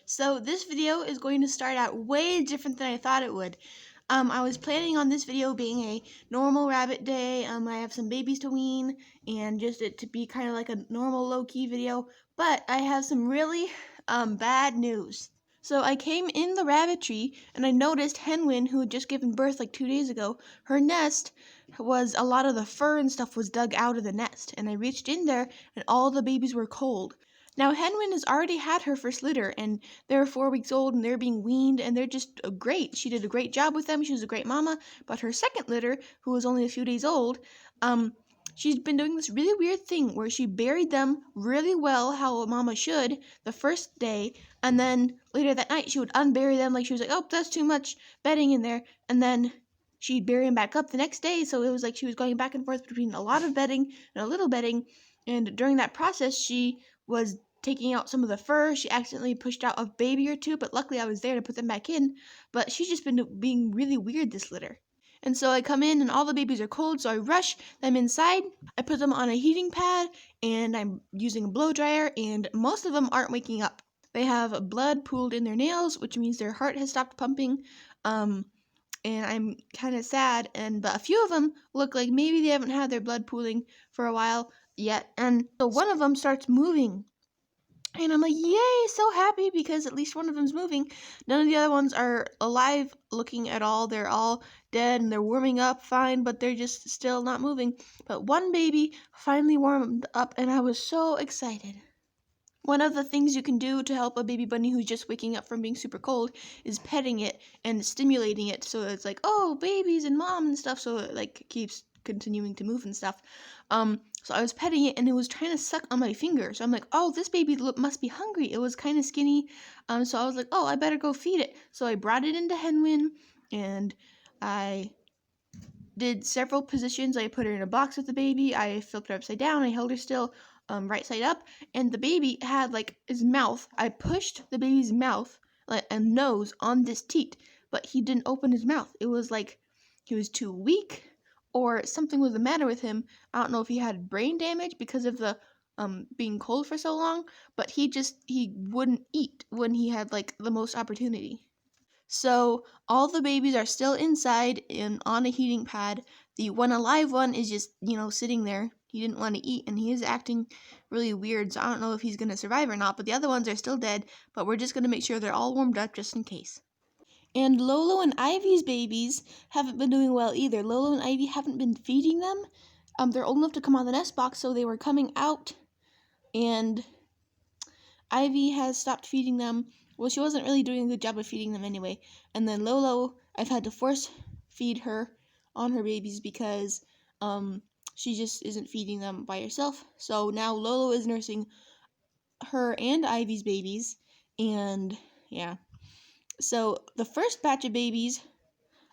So this video is going to start out way different than I thought it would. I was planning on this video being a normal rabbit day. I have some babies to wean and just it to be kind of like a normal low-key video, but I have some really bad news. So I came in the rabbitry and I noticed Henwin, who had just given birth like 2 days ago, her nest was a lot of the fur and stuff was dug out of the nest, and I reached in there and all the babies were cold. Now, Henwin has already had her first litter, and they're 4 weeks old, and they're being weaned, and they're just great. She did a great job with them. She was a great mama. But her second litter, who was only a few days old, she's been doing this really weird thing where she buried them really well, how a mama should, the first day, and then later that night she would unbury them. Like, she was like, oh, that's too much bedding in there, and then she'd bury them back up the next day. So it was like she was going back and forth between a lot of bedding and a little bedding, and during that process, she was taking out some of the fur. She accidentally pushed out a baby or two, but luckily I was there to put them back in. But she's just been being really weird this litter. And so I come in and all the babies are cold, so I rush them inside. I put them on a heating pad and I'm using a blow dryer, and most of them aren't waking up. They have blood pooled in their nails, which means their heart has stopped pumping. And I'm kind of sad, but a few of them look like maybe they haven't had their blood pooling for a while yet. And so one of them starts moving. And I'm like, yay, so happy because at least one of them's moving. None of the other ones are alive looking at all. They're all dead and they're warming up fine, but they're just still not moving. But one baby finally warmed up and I was so excited. One of the things you can do to help a baby bunny who's just waking up from being super cold is petting it and stimulating it so it's like, oh, babies and mom and stuff, so it like keeps continuing to move and stuff. So I was petting it and it was trying to suck on my finger. So I'm like, oh, this baby must be hungry. It was kind of skinny. So I was like, oh, I better go feed it. So I brought it into Henwin and I did several positions. I put her in a box with the baby. I flipped her upside down. I held her still right side up. And the baby had like his mouth. I pushed the baby's mouth and nose on this teat, but he didn't open his mouth. It was like he was too weak, or something was the matter with him. I don't know if he had brain damage because of the being cold for so long, but he wouldn't eat when he had like the most opportunity. So all the babies are still inside and on a heating pad. The one alive one is just, sitting there. He didn't want to eat and he is acting really weird, so I don't know if he's going to survive or not, but the other ones are still dead, but we're just going to make sure they're all warmed up just in case. And Lolo and Ivy's babies haven't been doing well either. Lolo and Ivy haven't been feeding them. They're old enough to come out of the nest box, so they were coming out. And Ivy has stopped feeding them. Well, she wasn't really doing a good job of feeding them anyway. And then Lolo, I've had to force feed her on her babies because she just isn't feeding them by herself. So now Lolo is nursing her and Ivy's babies. And yeah. So the first batch of babies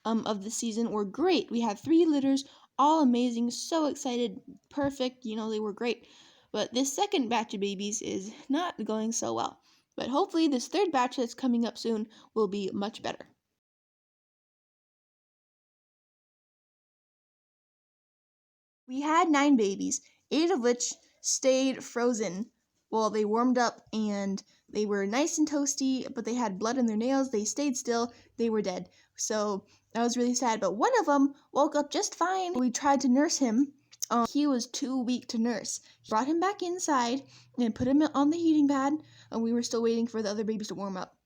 of the season were great. We had 3 litters, all amazing, so excited, perfect, they were great. But this second batch of babies is not going so well. But hopefully this third batch that's coming up soon will be much better. We had 9 babies, 8 of which stayed frozen. Well, they warmed up and they were nice and toasty, but they had blood in their nails. They stayed still. They were dead. So that was really sad. But one of them woke up just fine. We tried to nurse him. He was too weak to nurse. Brought him back inside and put him on the heating pad, and we were still waiting for the other babies to warm up.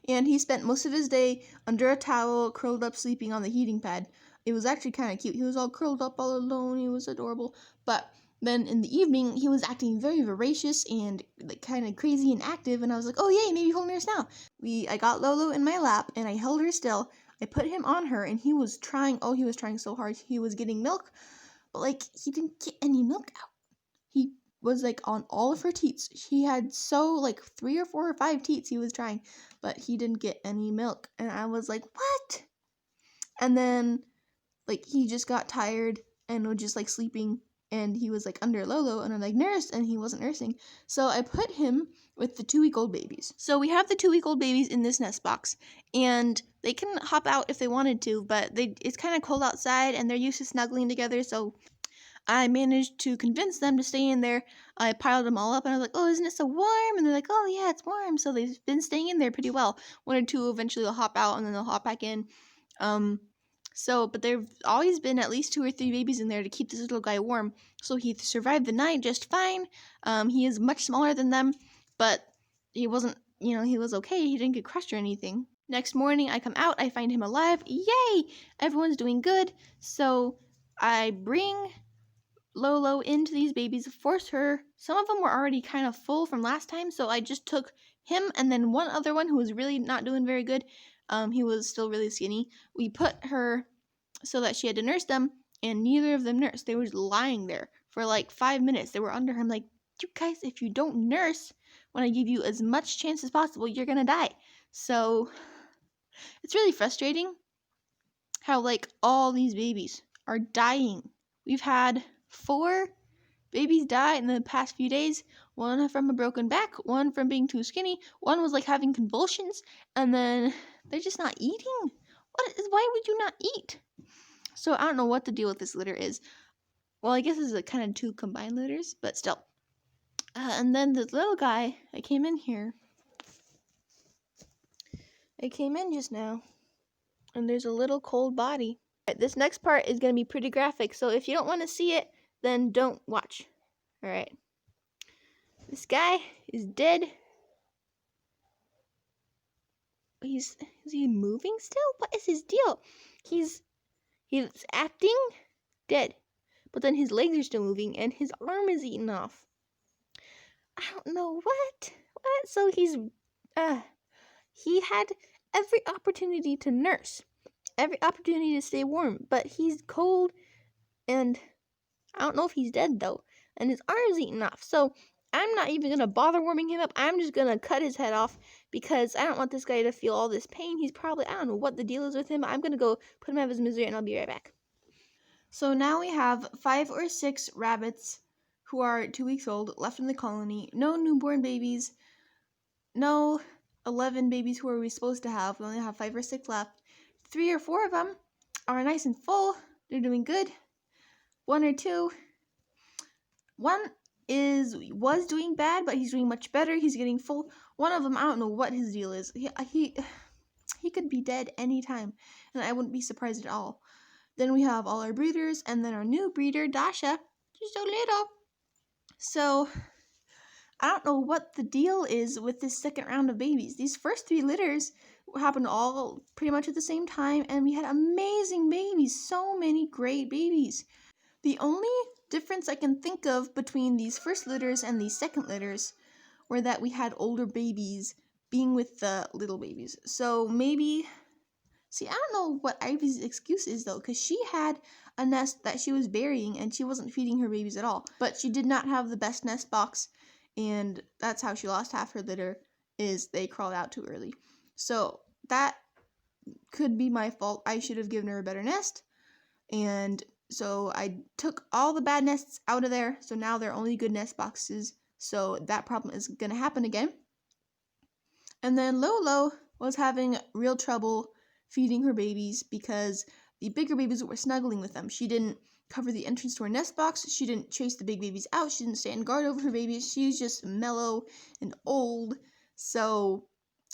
And he spent most of his day under a towel, curled up, sleeping on the heating pad. It was actually kind of cute. He was all curled up all alone. He was adorable. But then in the evening, he was acting very voracious and like kind of crazy and active. And I was like, oh, yay, maybe he'll nurse now. I got Lolo in my lap and I held her still. I put him on her and he was trying so hard. He was getting milk, but like he didn't get any milk out. He was like on all of her teats. He had 3 or 4 or 5 teats he was trying, but he didn't get any milk. And I was like, what? And then he just got tired and was just sleeping, and he was under Lolo, and I'm like, nurse, and he wasn't nursing. So I put him with the 2-week-old babies. So we have the 2-week-old babies in this nest box, and they can hop out if they wanted to, but it's kind of cold outside and they're used to snuggling together, so I managed to convince them to stay in there. I piled them all up and I was like, oh, isn't it so warm? And they're like, oh, yeah, it's warm. So they've been staying in there pretty well. One or two eventually will hop out and then they'll hop back in. But there've always been at least 2 or 3 babies in there to keep this little guy warm. So he survived the night just fine. He is much smaller than them, but he wasn't, he was okay. He didn't get crushed or anything. Next morning, I come out, I find him alive. Yay! Everyone's doing good. So I bring Lolo into these babies, force her. Some of them were already kind of full from last time, so I just took him and then one other one who was really not doing very good. He was still really skinny. We put her so that she had to nurse them, and neither of them nursed. They were just lying there for like 5 minutes. They were under him like, you guys, if you don't nurse when I give you as much chance as possible, you're gonna die. So it's really frustrating how like all these babies are dying. We've had 4 babies die in the past few days. One from a broken back, one from being too skinny, one was like having convulsions, and then they're just not eating. Why would you not eat? So I don't know what the deal with this litter is. Well, I guess it's a kind of 2 combined litters, but still. And then this little guy, I came in just now, and there's a little cold body. Right, this next part is going to be pretty graphic, so if you don't want to see it, then don't watch. Alright. This guy is dead. Is he moving still? What is his deal? He's acting dead, but then his legs are still moving and his arm is eaten off. I don't know what. So he had every opportunity to nurse, every opportunity to stay warm, but he's cold, and I don't know if he's dead though, and his arm's eaten off. So I'm not even gonna bother warming him up. I'm just gonna cut his head off because I don't want this guy to feel all this pain. He's probably, I don't know what the deal is with him. I'm gonna go put him out of his misery and I'll be right back. So now we have 5 or 6 rabbits who are 2 weeks old left in the colony. No newborn babies. No 11 babies who are we supposed to have. We only have 5 or 6 left. 3 or 4 of them are nice and full. They're doing good. 1 or 2. One was doing bad, but he's doing much better. He's getting full. One of them, I don't know what his deal is. He could be dead anytime, and I wouldn't be surprised at all. Then we have all our breeders, and then our new breeder, Dasha. She's so little. So I don't know what the deal is with this second round of babies. These first 3 litters happened all pretty much at the same time, and we had amazing babies. So many great babies. The only difference I can think of between these first litters and these second litters were that we had older babies being with the little babies. So maybe, I don't know what Ivy's excuse is though, because she had a nest that she was burying and she wasn't feeding her babies at all. But she did not have the best nest box, and that's how she lost half her litter, is they crawled out too early. So that could be my fault. I should have given her a better nest, and so I took all the bad nests out of there, so now they're only good nest boxes, so that problem is going to happen again. And then Lolo was having real trouble feeding her babies because the bigger babies were snuggling with them. She didn't cover the entrance to her nest box, she didn't chase the big babies out, she didn't stand guard over her babies, she was just mellow and old. So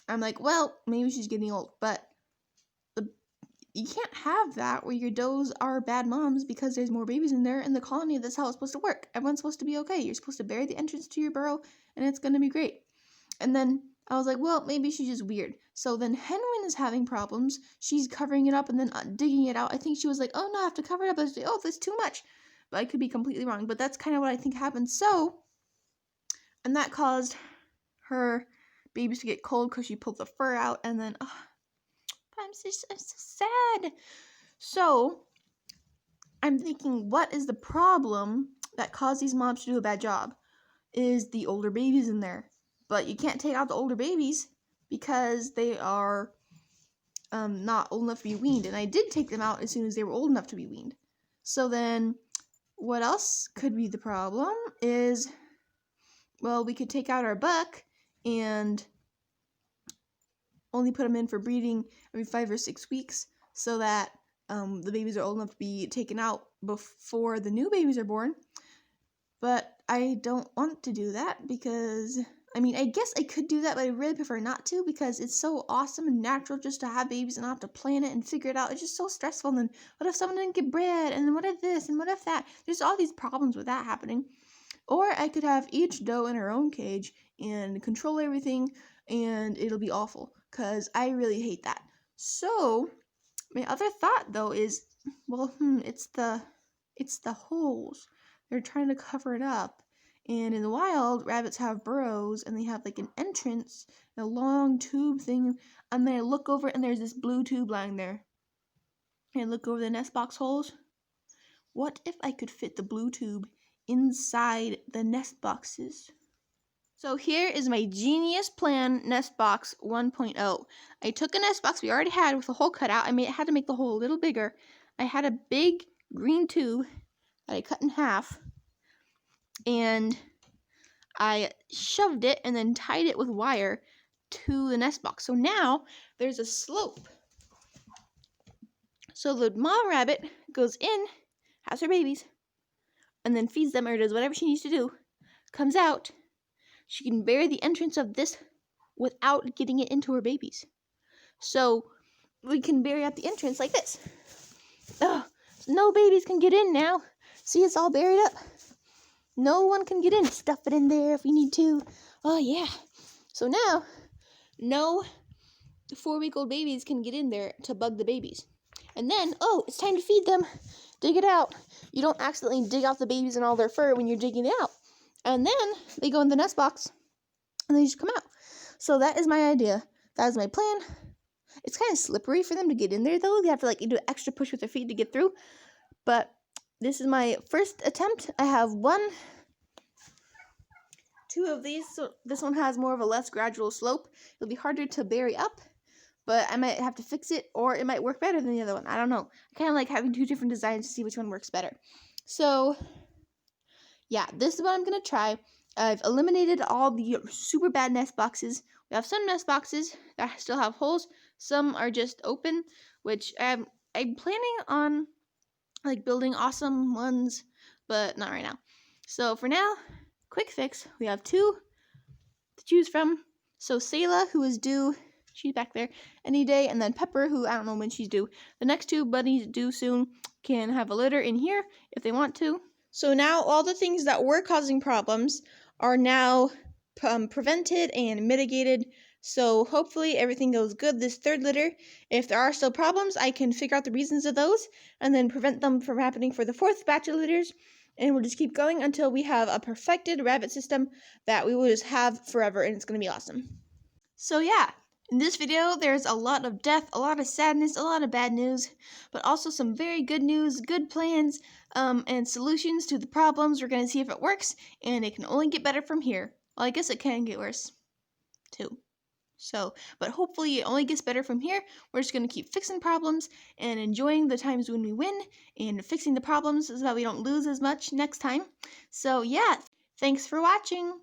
I'm like, well, maybe she's getting old, but you can't have that where your does are bad moms because there's more babies in there in the colony. That's how it's supposed to work. Everyone's supposed to be okay. You're supposed to bury the entrance to your burrow and it's going to be great. And then I was like, well, maybe she's just weird. So then Henwin is having problems. She's covering it up and then digging it out. I think she was like, oh no, I have to cover it up. I was like, oh, that's too much. But I could be completely wrong. But that's kind of what I think happened. And that caused her babies to get cold because she pulled the fur out, and then I'm so sad. So I'm thinking, what is the problem that caused these moms to do a bad job? Is the older babies in there. But you can't take out the older babies because they are not old enough to be weaned. And I did take them out as soon as they were old enough to be weaned. So then what else could be the problem is, well, we could take out our buck and only put them in for breeding every 5 or 6 weeks so that the babies are old enough to be taken out before the new babies are born. But I don't want to do that because, I mean, I guess I could do that, but I really prefer not to because it's so awesome and natural just to have babies and not have to plan it and figure it out. It's just so stressful. And then what if someone didn't get bred? And then what if this? And what if that? There's all these problems with that happening. Or I could have each doe in her own cage and control everything, and it'll be awful because I really hate that. So my other thought though is, well, it's the holes. They're trying to cover it up. And in the wild, rabbits have burrows and they have like an entrance, a long tube thing. And then I look over and there's this blue tube lying there. And I look over the nest box holes. What if I could fit the blue tube inside the nest boxes? So here is my genius plan nest box 1.0. I took a nest box we already had with a hole cut out. I had to make the hole a little bigger. I had a big green tube that I cut in half, and I shoved it and then tied it with wire to the nest box. So now there's a slope. So the mom rabbit goes in, has her babies, and then feeds them or does whatever she needs to do, comes out. She can bury the entrance of this without getting it into her babies. So we can bury out the entrance like this. Ugh, no babies can get in now. See, it's all buried up. No one can get in. Stuff it in there if we need to. Oh, yeah. So now, no 4-week-old babies can get in there to bug the babies. And then, oh, it's time to feed them. Dig it out. You don't accidentally dig out the babies and all their fur when you're digging it out. And then they go in the nest box and they just come out. So that is my idea. That is my plan. It's kind of slippery for them to get in there, though. They have to do an extra push with their feet to get through. But this is my first attempt. I have 2 of these. So this one has more of a less gradual slope. It'll be harder to bury up, but I might have to fix it, or it might work better than the other one. I don't know. I kind of like having 2 different designs to see which one works better. So yeah, this is what I'm going to try. I've eliminated all the super bad nest boxes. We have some nest boxes that still have holes. Some are just open, which I'm planning on like building awesome ones, but not right now. So for now, quick fix. We have 2 to choose from. So Sayla, who is due, she's back there any day, and then Pepper, who I don't know when she's due. The next 2 bunnies due soon can have a litter in here if they want to. So now all the things that were causing problems are now prevented and mitigated. So hopefully everything goes good this 3rd litter. If there are still problems, I can figure out the reasons of those and then prevent them from happening for the 4th batch of litters. And we'll just keep going until we have a perfected rabbit system that we will just have forever, and it's going to be awesome. So yeah, in this video, there's a lot of death, a lot of sadness, a lot of bad news, but also some very good news, good plans, and solutions to the problems. We're going to see if it works, and it can only get better from here. Well, I guess it can get worse, too. So, but hopefully it only gets better from here. We're just going to keep fixing problems and enjoying the times when we win and fixing the problems so that we don't lose as much next time. So yeah, thanks for watching.